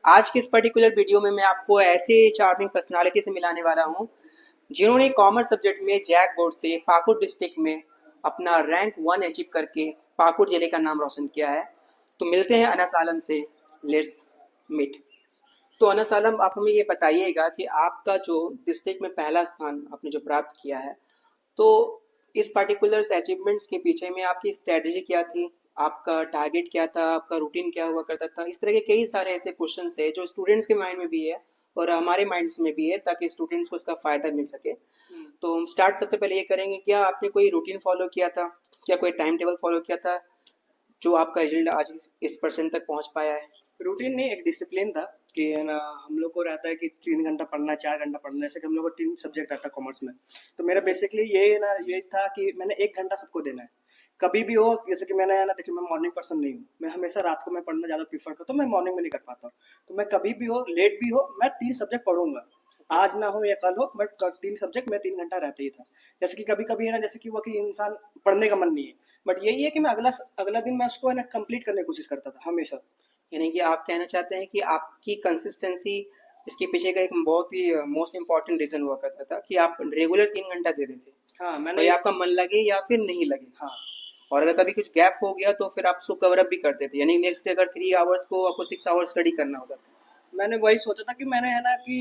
आज के इस पर्टिकुलर वीडियो में मैं आपको ऐसे चार्मिंग पर्सनालिटी से मिलाने वाला हूँ जिन्होंने कॉमर्स सब्जेक्ट में जैक बोर्ड से पाकुड़ डिस्ट्रिक्ट में अपना रैंक 1 अचीव करके पाकुड़ जिले का नाम रोशन किया है। तो मिलते हैं अनस आलम से। Let's meet. तो अनस आलम, आप हमें ये बताइएगा कि आपका जो डिस्ट्रिक्ट में पहला स्थान आपने जो प्राप्त किया है, तो इस पर्टिकुलर अचीवमेंट्स के पीछे में आपकी स्ट्रेटजी क्या थी, आपका टारगेट क्या था, आपका रूटीन क्या हुआ करता था। इस तरह के कई सारे ऐसे क्वेश्चंस है जो स्टूडेंट्स के माइंड में भी है और हमारे माइंड्स में भी है, ताकि स्टूडेंट्स को इसका फ़ायदा मिल सके। तो हम स्टार्ट सबसे पहले ये करेंगे, क्या आपने कोई रूटीन फॉलो किया था, क्या कोई टाइम टेबल फॉलो किया था जो आपका रिजल्ट आज इस परसेंट तक पहुंच पाया है। रूटीन नहीं, एक डिसिप्लिन था कि है ना। हम लोग को रहता है कि 3 घंटा पढ़ना है, 4 घंटा पढ़ना है, जैसे कि हम लोग को 3 सब्जेक्ट रहता है कॉमर्स में। तो मेरा बेसिकली ये ना ये था कि मैंने 1 घंटा सबको देना है। कभी भी हो, जैसे कि मैंने है ना, देखिए मैं मॉर्निंग पर्सन नहीं हूँ, मैं हमेशा रात को मैं पढ़ना ज़्यादा प्रीफर करता हूँ, मैं मॉर्निंग में नहीं कर पाता हूँ। तो मैं कभी भी हो, लेट भी हो, मैं 3 सब्जेक्ट पढ़ूंगा। आज ना हो या कल हो, बट 3 सब्जेक्ट मैं 3 घंटा रहता ही था। जैसे कि कभी कभी है ना, जैसे कि वो कि इंसान पढ़ने का मन नहीं है, बट यही है कि मैं अगला अगला दिन मैं उसको है ना कंप्लीट करने की कोशिश करता था हमेशा। यानी कि आप कहना चाहते हैं कि आपकी कंसिस्टेंसी इसके पीछे का एक बहुत ही मोस्ट इम्पॉर्टेंट रीज़न हुआ करता था कि आप रेगुलर 3 घंटा दे रहे थे, हाँ कोई मैंने। आपका मन लगे या फिर नहीं लगे। हाँ और अगर कभी कुछ गैप हो गया तो फिर आप उसको कवर अप भी करते थे, यानी नेक्स्ट डे अगर 3 आवर्स को आपको 6 आवर्स स्टडी करना होगा। मैंने वही सोचा था कि मैंने है ना कि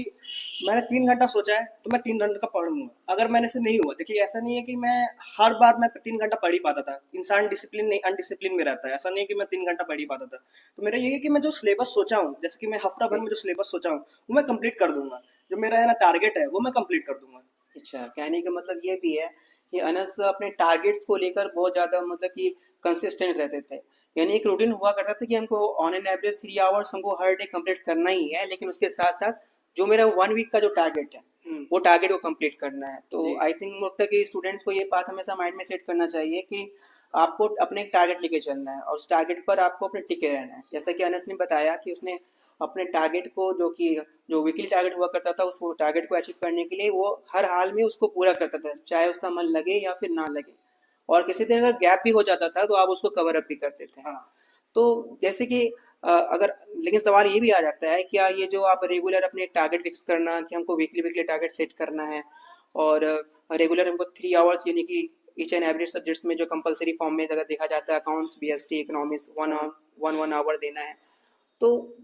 मैंने 3 घंटा सोचा है तो मैं 3 घंटे का पढ़ूंगा। अगर मैंने से नहीं हुआ, देखिए ऐसा नहीं है कि मैं हर बार मैं 3 घंटा पढ़ ही पाता था। इंसान डिसिप्लिन नहीं अनडिसिप्लिन में रहता है, ऐसा नहीं है कि मैं 3 घंटा पढ़ ही पाता था। तो मेरा ये है कि मैं जो सिलेबस सोचा हूँ, जैसे कि मैं हफ्ता भर में जो सिलेबस सोचा हूँ वो मैं कंप्लीट कर दूंगा। जो मेरा है ना टारगेट है वो मैं कंप्लीट कर दूंगा। अच्छा, कहने का मतलब ये भी है कि अनस अपने टारगेट्स को लेकर बहुत ज़्यादा मतलब कि कंसिस्टेंट रहते थे। यानी एक रूटीन हुआ करता था कि हमको ऑन एन एवरेज 3 आवर्स हमको हर डे कंप्लीट करना ही है, लेकिन उसके साथ साथ जो मेरा 1 वीक का जो टारगेट है हम्म। वो टारगेट को कंप्लीट करना है। तो जी। आई थिंक लगता है कि स्टूडेंट्स को ये बात हमेशा माइंड में सेट करना चाहिए कि आपको अपने एक टारगेट लेके चलना है और उस टारगेट पर आपको अपने टिके रहना है। जैसा कि अनस ने बताया कि उसने अपने टारगेट को, जो वीकली टारगेट हुआ करता था, उस टारगेट को अचीव करने के लिए वो हर हाल में उसको पूरा करता था, चाहे उसका मन लगे या फिर ना लगे। और किसी दिन अगर गैप भी हो जाता था तो आप उसको कवर अप भी करते थे। हाँ तो जैसे कि अगर, लेकिन सवाल ये भी आ जाता है, क्या ये जो आप रेगुलर अपने टारगेट फिक्स करना कि हमको वीकली वीकली टारगेट सेट करना है और रेगुलर हमको 3 आवर्स, यानी कि ईच एंड एवरी सब्जेक्ट्स में जो कंपलसरी फॉर्म में अगर देखा जाता है अकाउंट्स, बीएसटी, इकोनॉमिक्स, वन हाँ। वन वन आवर देना है, तो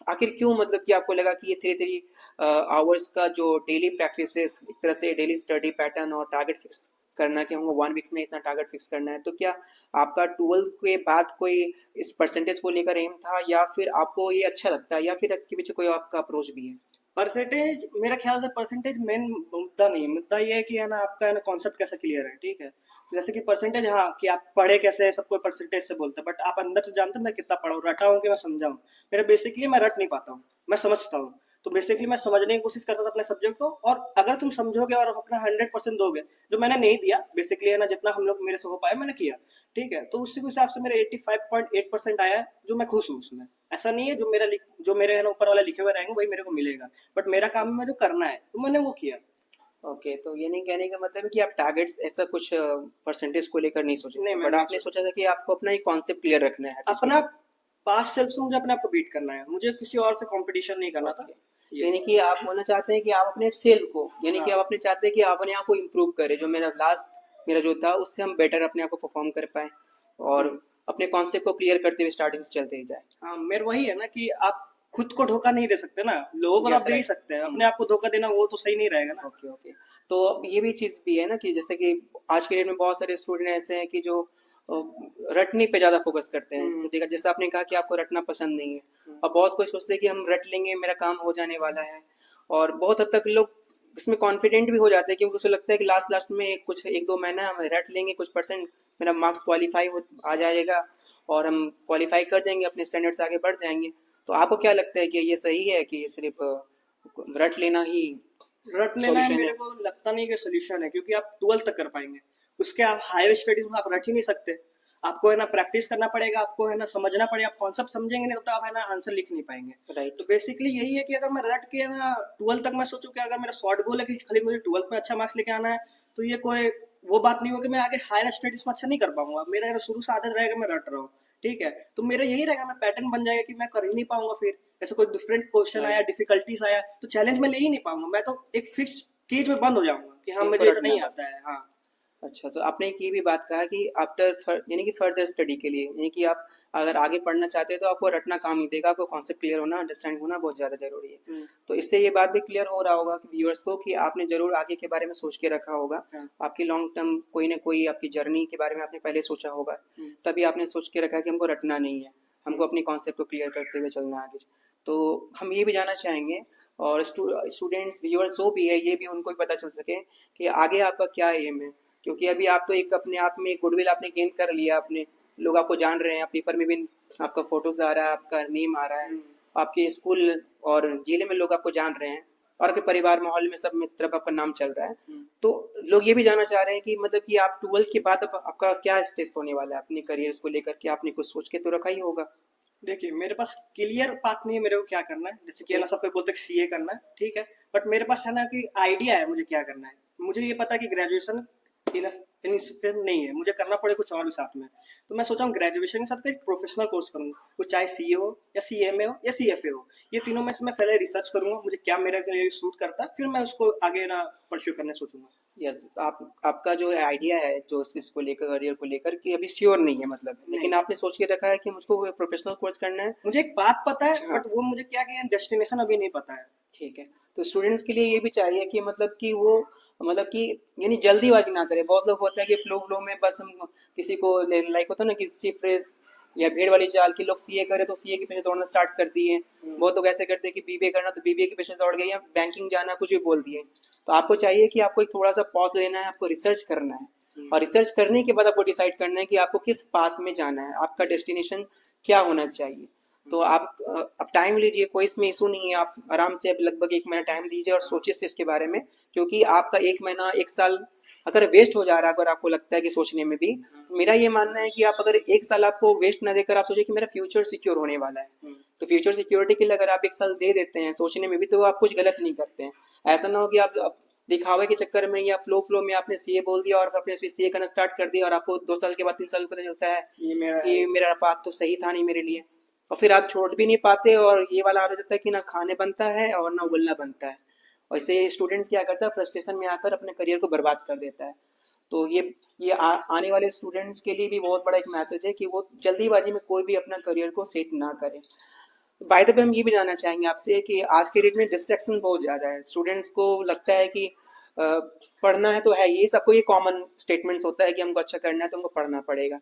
आखिर क्यों, मतलब कि आपको लगा कि ये थ्री थ्री आवर्स का जो डेली प्रैक्टिसेस, एक तरह से डेली स्टडी पैटर्न और टारगेट फिक्स करना कि हमको 1 वीक्स में इतना टारगेट फिक्स करना है, तो क्या आपका 12th के बाद कोई इस परसेंटेज को लेकर एम था, या फिर आपको ये अच्छा लगता है, या फिर इसके पीछे कोई आपका अप्रोच भी है। परसेंटेज, मेरा ख्याल से परसेंटेज मेन मुद्दा नहीं है। मुद्दा ये है कि है ना आपका है ना कॉन्सेप्ट कैसा क्लियर है। ठीक है, जैसे कि परसेंटेज, हाँ कि आप पढ़े कैसे है, सबको परसेंटेज से बोलते हैं, बट आप अंदर से जानते हैं मैं कितना पढ़ा हूँ, रटा हूँ कि मैं समझा हूँ। मेरा बेसिकली मैं रट नहीं पाता हूँ, मैं समझता हूँ। तो बेसिकली मैं समझने की कोशिश करता था अपने सब्जेक्ट को, और अगर तुम समझोगे और अपना 100% दोगे, जो मैंने नहीं दिया बेसिकली है ना, जितना हम लोग मेरे से हो पाया मैंने किया। ठीक है, तो उसी के हिसाब से मेरा 85.8% आया है, जो मैं खुश हूँ उसमें। ऐसा नहीं है जो जो मेरे है ना ऊपर वाला लिखे हुए रहेंगे वही मेरे को मिलेगा, बट मेरा काम है, जो करना है तो मैंने वो किया। ओके, तो ये नहीं कहने का मतलब है कि आप टारगेट्स ऐसा कुछ परसेंटेज को लेकर नहीं सोचे नहीं थे, मैं बट नहीं आपने सोच सोचा था कि आपको अपना एक कॉन्सेप्ट क्लियर रखना है हर चीज़ को अपना लेकर। पास सेल्फ से मुझे अपने आप को बीट करना है, मुझे किसी और से कंपटीशन नहीं करना था। ओके, ये। यानी कि आप बोलना चाहते हैं कि आप अपने सेल को, यानी कि हाँ। आप अपने चाहते हैं कि आप अपने आप को इम्प्रूव करें, जो मेरा लास्ट मेरा जो था उससे हम बेटर अपने आप को परफॉर्म कर पाए और हम्म। अपने कॉन्सेप्ट को क्लियर करते हुए स्टार्टिंग से चलते ही जाए। हाँ, मेरे वही है ना कि आप खुद को धोखा नहीं दे सकते ना, लोगों को तो आप यस, दे ही राइट। सकते हैं, अपने आप को धोखा देना वो तो सही नहीं रहेगा ना। Okay, okay. तो अब ये भी चीज़ भी है ना कि जैसे कि आज के डेट में बहुत सारे स्टूडेंट ऐसे हैं कि जो अ, रटने पे ज़्यादा फोकस करते हैं। हम्म। तो देखा, जैसे आपने कहा कि आपको रटना पसंद नहीं है, हम्म। और बहुत कोई सोचते हैं कि हम रट लेंगे मेरा काम हो जाने वाला है, और बहुत हद तक लोग इसमें कॉन्फिडेंट भी हो जाते हैं क्योंकि उसे लगता है कि लास्ट लास्ट में कुछ 1-2 महीना हम रट लेंगे, कुछ परसेंट मेरा मार्क्स क्वालिफाई हो आ जाएगा और हम क्वालिफाई कर देंगे, अपने स्टैंडर्ड से आगे बढ़ जाएंगे। तो आपको क्या लगता है कि ये सही है कि सिर्फ रट लेना ही रट लेना है, सॉल्यूशन मेरे है? को लगता नहीं कि सोल्यूशन है, क्योंकि आप 12th तक कर पाएंगे, उसके आप हायर स्टडीज में आप रट ही नहीं सकते। आपको है ना प्रैक्टिस करना पड़ेगा, आपको है ना समझना पड़ेगा। आप कॉन्सेप्ट समझेंगे नहीं तो आप है ना आंसर लिख नहीं पाएंगे। राइट। तो बेसिकली यही है कि अगर मैं रट के ना 12th तक मैं सोचूं कि अगर मेरा शॉर्ट गोल है कि खाली मुझे 12th में अच्छा मार्क्स लेके आना है, तो ये कोई वो बात नहीं होगी, मैं आगे हायर स्टडीज में अच्छा नहीं कर पाऊंगा। मेरा शुरू से आदत रहेगा मैं रट रहा हूँ। ठीक है, तो मेरा यही रहेगा, मैं पैटर्न बन जाएगा कि मैं कर ही नहीं पाऊंगा। फिर जैसे कोई डिफरेंट क्वेश्चन आया, डिफिकल्टीज आया, तो चैलेंज मैं ले ही नहीं पाऊंगा। मैं तो एक फिक्स केज में बंद हो जाऊंगा कि हाँ एक मुझे और इतना रटना ही बस। आता है। हाँ अच्छा, तो आपने एक ये भी बात कहा कि आफ्टर यानी कि फर्दर स्टडी के लिए, यानी कि आप अगर आगे पढ़ना चाहते हैं तो आपको रटना काम नहीं देगा, आपको कॉन्सेप्ट क्लियर होना, अंडरस्टैंड होना बहुत ज़्यादा ज़रूरी है। हम्म, तो इससे ये बात भी क्लियर हो रहा होगा कि व्यूअर्स को कि आपने ज़रूर आगे के बारे में सोच के रखा होगा। हाँ, आपकी लॉन्ग टर्म कोई ना कोई आपकी जर्नी के बारे में आपने पहले सोचा होगा, हम्म, तभी आपने सोच के रखा कि हमको रटना नहीं है, हमको अपने कॉन्सेप्ट को क्लियर करते हुए चलना है आगे। तो हम ये भी जानना चाहेंगे, और स्टूडेंट्स व्यूअर्स जो भी है ये भी उनको भी पता चल सके कि आगे आपका क्या एम है, क्योंकि अभी आप तो एक अपने आप में गुडविल आपने गेन कर लिया, अपने लोग आपको जान रहे हैं, पेपर में भी आपका फोटोज आ रहा है, आपका नेम आ रहा है, हम्म, आपके स्कूल और जिले में लोग आपको जान रहे हैं, और आपके परिवार माहौल में सब में तरफ आपका नाम चल रहा है। हम्म। तो लोग ये भी जानना चाह रहे हैं कि मतलब कि आप 12th के बाद अब आपका क्या स्टेप्स होने वाला है अपने करियर्स को लेकर के, आपने कुछ सोच के तो रखा ही होगा। देखिए, मेरे पास क्लियर पाथ नहीं है मेरे को क्या करना है। जैसे कि है ओके। ना, सब कोई बोलते हैं सीए करना है, ठीक है, बट मेरे पास है ना कि आइडिया है मुझे क्या करना है। मुझे ये पता है कि ग्रेजुएशन इनफ इनसफिशिएंट नहीं है, मुझे करना पड़े कुछ और भी साथ में। तो मैं सोचा हूँ ग्रेजुएशन के साथ एक प्रोफेशनल कोर्स करूँगा, वो चाहे सीए हो या सीएमए हो या सीएफए हो। ये तीनों में से मैं पहले रिसर्च करूंगा मुझे क्या मेरे लिए सूट करता है, फिर मैं उसको आगे ना परस्यू करने सोचूंगा। यस, आप आपका जो आइडिया है जो इसको लेकर, करियर को लेकर, कि अभी श्योर नहीं है मतलब, नहीं, लेकिन आपने सोच के रखा है कि मुझको प्रोफेशनल कोर्स करना है। मुझे एक पाथ पता है, अच्छा, बट वो मुझे क्या कि डेस्टिनेशन अभी नहीं पता है। ठीक है। तो स्टूडेंट्स के लिए ये भी चाहिए कि मतलब कि वो मतलब कि यानी जल्दीबाजी ना करे। बहुत लोग होता है कि फ्लो फ्लो में बस हम किसी को लाइक होता है ना कि चीफ रेस या भीड़ वाली चाल की, लोग सीए करे तो सीए के पीछे दौड़ना स्टार्ट कर दिए। हम्म, बहुत लोग ऐसे करते हैं कि बीबीए करना तो बीबीए के पीछे दौड़ गए, या बैंकिंग जाना कुछ भी बोल दिए। तो आपको चाहिए कि आपको एक थोड़ा सा पॉज लेना है, आपको रिसर्च करना है, हम्म, और रिसर्च करने के बाद आपको डिसाइड करना है कि आपको किस पाथ में जाना है, आपका डेस्टिनेशन क्या होना चाहिए। तो आप अब टाइम लीजिए, कोई इसमें इशू नहीं है, आप आराम से अब लगभग 1 महीना टाइम दीजिए और सोचिए इसके बारे में, क्योंकि आपका 1 महीना 1 साल अगर वेस्ट हो जा रहा है, अगर आपको लगता है कि सोचने में भी, तो मेरा ये मानना है कि आप अगर 1 साल आपको वेस्ट ना देकर आप सोचिए कि मेरा फ्यूचर सिक्योर होने वाला है, हम्म, तो फ्यूचर सिक्योरिटी के लिए अगर आप 1 साल दे देते हैं सोचने में भी, तो आप कुछ गलत नहीं करते हैं। ऐसा ना हो कि आप दिखावे के चक्कर में या फ्लो फ्लो में आपने सीए बोल दिया और आपने सीए करना स्टार्ट कर दिया, और आपको 2 साल के बाद 3 साल पता चलता है ये मेरा है। कि मेरा पाथ तो सही था नहीं मेरे लिए, और फिर आप छोड़ भी नहीं पाते, और ये वाला हाल हो जाता है कि ना खाने बनता है और ना उगलना बनता है। और इससे स्टूडेंट्स क्या करता है, फ्रस्ट्रेशन में आकर अपने करियर को बर्बाद कर देता है। तो ये आने वाले स्टूडेंट्स के लिए भी बहुत बड़ा एक मैसेज है कि वो जल्दीबाजी में कोई भी अपना करियर को सेट ना करें। बाय द वे, हम ये भी जानना चाहेंगे आपसे कि आज के डेट में डिस्ट्रैक्शन बहुत ज़्यादा है, स्टूडेंट्स को लगता है कि पढ़ना है तो है, ये सबको ये कॉमन स्टेटमेंट्स होता है कि हमको अच्छा करना है तो हमको पढ़ना पड़ेगा,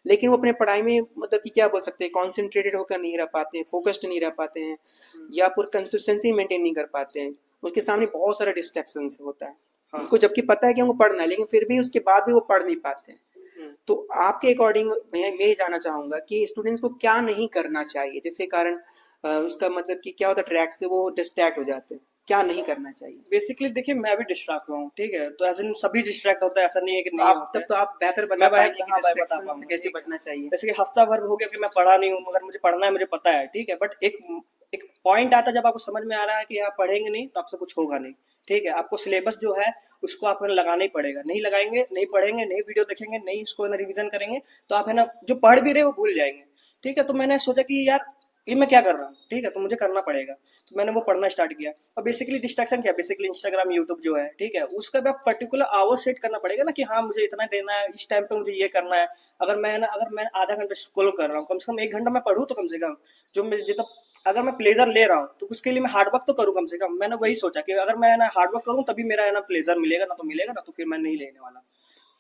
लेकिन वो अपने पढ़ाई में मतलब कि क्या बोल सकते हैं, कॉन्सेंट्रेटेड होकर नहीं रह पाते हैं, फोकस्ड नहीं रह पाते हैं, या पूरी कंसिस्टेंसी मेंटेन नहीं कर पाते हैं। उसके सामने बहुत सारा डिस्ट्रैक्शन होता है, हाँ, उनको जबकि पता है कि हमको पढ़ना है, लेकिन फिर भी उसके बाद भी वो पढ़ नहीं पाते हैं। हम्म। तो आपके अकॉर्डिंग मैं ये जानना चाहूँगा कि स्टूडेंट्स को क्या नहीं करना चाहिए, जिसके कारण उसका मतलब कि क्या होता है, ट्रैक से वो डिस्ट्रैक्ट हो जाते हैं, क्या नहीं करना चाहिए। बेसिकली देखिए, मैं भी डिस्ट्रैक्ट हुआ हूँ, ठीक है, तो ऐसे सभी डिस्ट्रैक्ट होता है, ऐसा नहीं है कि तो नहीं आप होते तब हैं। तो आप बेहतर बता मैं भाई, पाएंगे कि हाँ भाई बता डिस्ट्रैक्शन से पाऊंगा, कैसे ठीक है। बचना चाहिए। जैसे कि हफ्ता भर हो गया कि मैं पढ़ा नहीं हूँ, मगर मुझे पढ़ना है, मुझे पता है, ठीक है, बट एक एक पॉइंट आता है जब आपको समझ में आ रहा है कि आप पढ़ेंगे नहीं तो आपसे कुछ होगा नहीं। ठीक है, आपको सिलेबस जो है उसको आपको लगाना ही पड़ेगा। नहीं लगाएंगे, नहीं पढ़ेंगे, नहीं वीडियो देखेंगे, नहीं इसको ना रिवीजन करेंगे, तो आप है ना जो पढ़ भी रहे हो भूल जाएंगे। ठीक है, तो मैंने सोचा कि यार ये मैं क्या कर रहा हूँ, ठीक है, तो मुझे करना पड़ेगा। तो मैंने वो पढ़ना स्टार्ट किया। और बेसिकली डिस्ट्रैक्शन क्या, बेसिकली इंस्टाग्राम यूट्यूब जो है, ठीक है, उसका भी आप पर्टिकुलर आवर सेट करना पड़ेगा ना कि हाँ मुझे इतना देना है, इस टाइम पे मुझे ये करना है। अगर मैं आधा घंटा स्क्रॉल कर रहा हूँ, कम से कम 1 घंटा मैं पढ़ूँ तो कम से कम जो मेरे जितना, अगर मैं प्लेजर ले रहा हूँ तो उसके लिए मैं हार्डवर्क तो करूँ कम से कम। मैंने वही सोचा कि अगर मैं ना हार्डवर्क करूँ तभी मेरा है ना प्लेजर मिलेगा, ना तो मिलेगा, ना तो फिर मैं नहीं लेने वाला।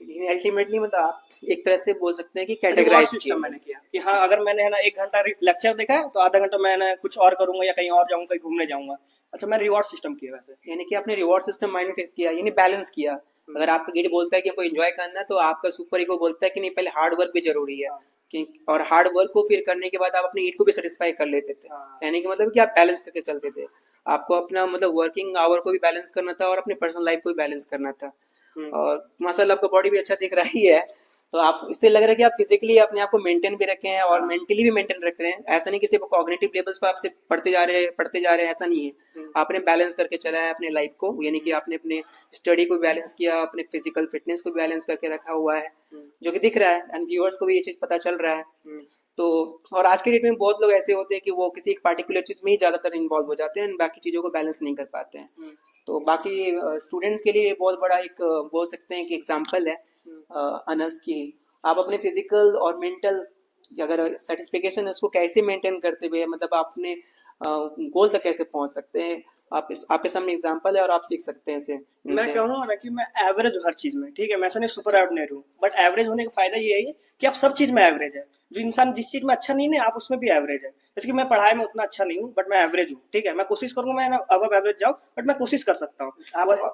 लेकिन अल्टीमेटली मतलब आप एक तरह से बोल सकते हैं कि रिवॉर्ड कैटेगराइज किए सिस्टम हैं। मैंने किया कि हाँ अगर मैंने है ना 1 घंटा लेक्चर देखा है तो आधा घंटा मैं ना कुछ और करूंगा या कहीं और जाऊंगा, कहीं घूमने जाऊंगा। अच्छा, मैं रिवॉर्ड सिस्टम किया वैसे। यानी कि आपने रिवॉर्ड सिस्टम माइंड में फिक्स किया, यानी बैलेंस किया। हम्म, अगर आपका गिड बोलता है कि हमको एंजॉय करना है, तो आपका सुपर ईगो बोलता है कि नहीं, पहले हार्ड वर्क भी जरूरी है, हाँ, कि और हार्ड वर्क को फिर करने के बाद आप अपनी ईड को भी सेटिस्फाई कर लेते थे। हाँ, कहने का मतलब कि आप बैलेंस करके चलते थे, आपको अपना मतलब वर्किंग आवर को भी बैलेंस करना था और अपने पर्सनल लाइफ को भी बैलेंस करना था। हम्म, और माशाल्लाह आपका बॉडी भी अच्छा दिख रहा ही है, तो आप इससे लग रहा है कि आप फिजिकली अपने आप को मेंटेन भी रखे हैं और हाँ, मेंटली भी मेंटेन रख रहे हैं। ऐसा नहीं कि सिर्फ कॉग्निटिव लेवल्स पर आपसे पढ़ते जा रहे हैं, ऐसा नहीं है। हम्म, आपने बैलेंस करके चला है अपने लाइफ को, यानी कि आपने अपने स्टडी को बैलेंस किया, अपने फिजिकल फिटनेस को बैलेंस करके रखा हुआ है, हम्म, जो कि दिख रहा है, एंड व्यूअर्स को भी ये चीज़ पता चल रहा है। हम्म, तो और आज के डेट में बहुत लोग ऐसे होते हैं कि वो किसी एक पार्टिकुलर चीज़ में ही ज़्यादातर इन्वॉल्व हो जाते हैं, बाकी चीज़ों को बैलेंस नहीं कर पाते हैं। हम्म, तो बाकी स्टूडेंट्स के लिए ये बहुत बड़ा एक बोल सकते हैं कि एग्जाम्पल है हम्म। अनस की। आप अपने फिजिकल और मेंटल अगर सेटिस्फेक्शन है उसको कैसे मेंटेन करते हुए मतलब आपने गोल तक कैसे पहुंच सकते हैं, आपके सामने एग्जाम्पल है और आप सीख सकते हैं इसे मैं इनसे। कहूँगा ना कि मैं एवरेज हूँ हर चीज में, ठीक है, मैं ऐसा नहीं सुपर ऑर्डिनरी हूँ, बट एवरेज होने का फायदा ये है कि आप सब चीज में एवरेज है। जो इंसान जिस चीज में अच्छा नहीं है आप उसमें भी एवरेज है। जैसे कि मैं पढ़ाई में उतना अच्छा नहीं हूँ बट मैं एवरेज हूँ, ठीक है, मैं कोशिश करूंगा मैं अब एवरेज जाऊँ, बट मैं कोशिश कर सकता हूँ।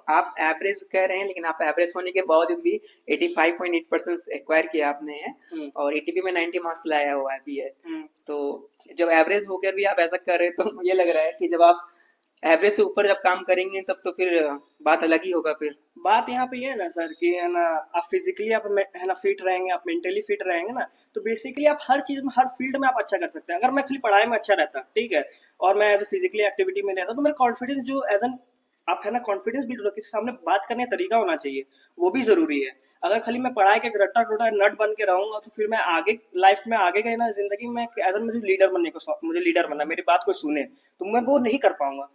आप एवरेज कह रहे हैं, लेकिन आप एवरेज होने के बावजूद भी 85.8% एक्वायर किया आपने है हम्म, और एटीपी में 90 मार्क्स लाया हुआ है भी है। हम्म। तो जब एवरेज होकर भी आप ऐसा कर रहे हैं तो मुझे लग रहा है कि जब आप एवरेज से ऊपर जब काम करेंगे तब तो फिर बात अलग ही होगा फिर। बात यहाँ पे ये है ना सर कि है ना, आप फिजिकली आप है ना फिट रहेंगे, आप मेंटली फिट रहेंगे ना, तो बेसिकली आप हर चीज में हर फील्ड में आप अच्छा कर सकते हैं। अगर मैं खाली पढ़ाई में अच्छा रहता, ठीक है, और मैं एज ए फिजिकली एक्टिविटी में रहता, तो मेरा कॉन्फिडेंस जो एज एन आप है ना कॉन्फिडेंस बिल्ड होगा, किसी सामने बात करने का तरीका होना चाहिए, वो भी जरूरी है। अगर खाली मैं पढ़ाई के रट्टा टोटा नट बन के रहूंगा तो फिर मैं आगे लाइफ में आगे गए ना जिंदगी में एज एन मुझे लीडर बनने को मुझे लीडर बनना, मेरी बात कोई सुने, तो मैं वो नहीं कर पाऊंगा।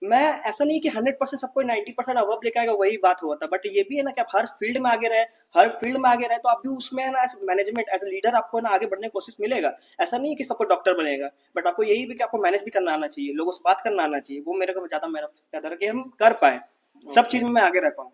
मैं ऐसा नहीं कि 100% सबको 90% अवब लेके आएगा वही बात हुआ था, बट ये भी है ना कि आप हर फील्ड में आगे रहे, हर फील्ड में आगे रहे तो आप भी उसमें है ना मैनेजमेंट एज लीडर आपको ना आगे बढ़ने की कोशिश मिलेगा। ऐसा नहीं है कि सबको डॉक्टर बनेगा, बट आपको यही भी कि आपको मैनेज भी करना आना चाहिए, लोगों से बात करना आना चाहिए, वो मेरे को ज्यादा मेरा ज्यादा कि हम कर पाए सब ओके, चीज में मैं आगे रह पाऊँ।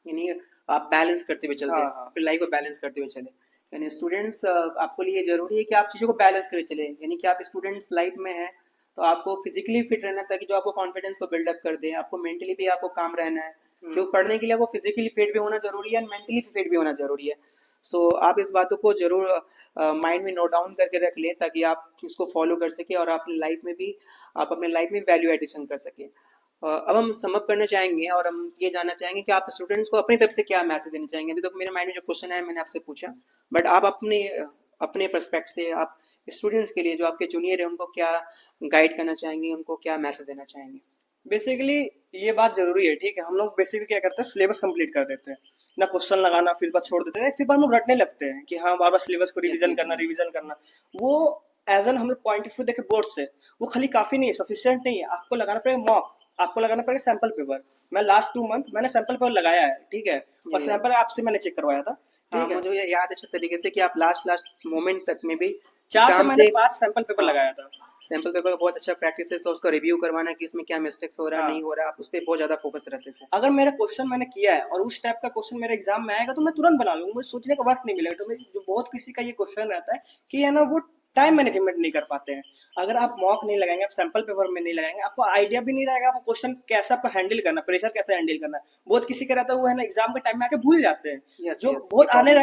यानी आप बैलेंस करते हुए चलते हाँ, हैं, हाँ। अपनी लाइफ को बैलेंस करते हुए चले। यानी स्टूडेंट्स आपको लिए जरूरी है कि आप चीज़ों को बैलेंस करके चले, यानी कि आप स्टूडेंट्स लाइफ में हैं तो आपको फिजिकली फिट रहना है ताकि जो आपको कॉन्फिडेंस को बिल्डअप कर दे, आपको मेंटली भी आपको काम रहना है क्योंकि पढ़ने के लिए आपको फिजिकली फिट भी होना जरूरी है और मेंटली फिट भी होना जरूरी है। सो आप इस बातों को जरूर माइंड में नोट डाउन करके रख लें ताकि आप इसको फॉलो कर सकें और अपनी लाइफ में भी आप अपने लाइफ में वैल्यू एडिशन कर सकें। अब हम सम अप करना चाहेंगे और हम ये जानना चाहेंगे कि आप स्टूडेंट्स को अपनी तरफ से क्या मैसेज देना चाहेंगे। अभी तो मेरे माइंड में जो क्वेश्चन है मैंने आपसे पूछा, बट आप अपने अपने पर्सपेक्ट से आप स्टूडेंट्स के लिए जो आपके जूनियर है उनको क्या गाइड करना चाहेंगे, उनको क्या मैसेज देना चाहेंगे। बेसिकली ये बात जरूरी है, ठीक है, हम लोग बेसिकली क्या करते हैं सिलेबस कंप्लीट कर देते हैं ना, क्वेश्चन लगाना फिर बाद छोड़ देते हैं, फिर बाद हम लोग रटने लगते हैं कि हाँ बार बार सिलेबस को यस रिवीजन यस करना रिवीजन करना। वो एज एन हम लोग पॉइंट ऑफ व्यू देखे बोर्ड से, वो खाली काफी नहीं है, सफिशियंट नहीं है, आपको लगाना पड़ेगा मॉक, आपको लगाना पड़ेगा सैंपल पेपर। मैं लास्ट 2 मंथ मैंने सैंपल पेपर लगाया है, ठीक है, और ये सैंपल आपसे मैंने चेक करवाया था, हाँ, ठीक है। मुझे ये याद है अच्छे तरीके से कि आप लास्ट लास्ट मोमेंट तक में भी 4 से एग्जाम मैंने से 5 सैंपल पेपर हाँ लगाया था। सैम्पल पेपर का बहुत अच्छा प्रैक्टिस है, सो उसको रिव्यू करवाना कि इसमें क्या मिस्टेक्स हो रहा है हाँ, नहीं हो रहा है, आप उस पर बहुत ज़्यादा फोकस रहते थे। अगर मेरा क्वेश्चन मैंने किया है और उस टाइप का क्वेश्चन मेरे एग्जाम में आएगा तो मैं तुरंत बना लूंगा, मुझे सोचने का वक्त नहीं मिलेगा। तो मेरी जो बहुत किसी का ये क्वेश्चन रहता है कि है ना वो टाइम मैनेजमेंट नहीं कर पाते हैं। अगर आप मॉक नहीं लगाएंगे, आप सैंपल पेपर में नहीं लगाएंगे, आपको आइडिया भी नहीं रहेगा आपको क्वेश्चन कैसे आपको हैंडल करना, प्रेशर कैसे हैंडल करना। बहुत किसी का रहता है वो है ना एग्जाम के टाइम में आके भूल जाते हैं, यस जो यस, ये बहुत आने प्रॉब्लम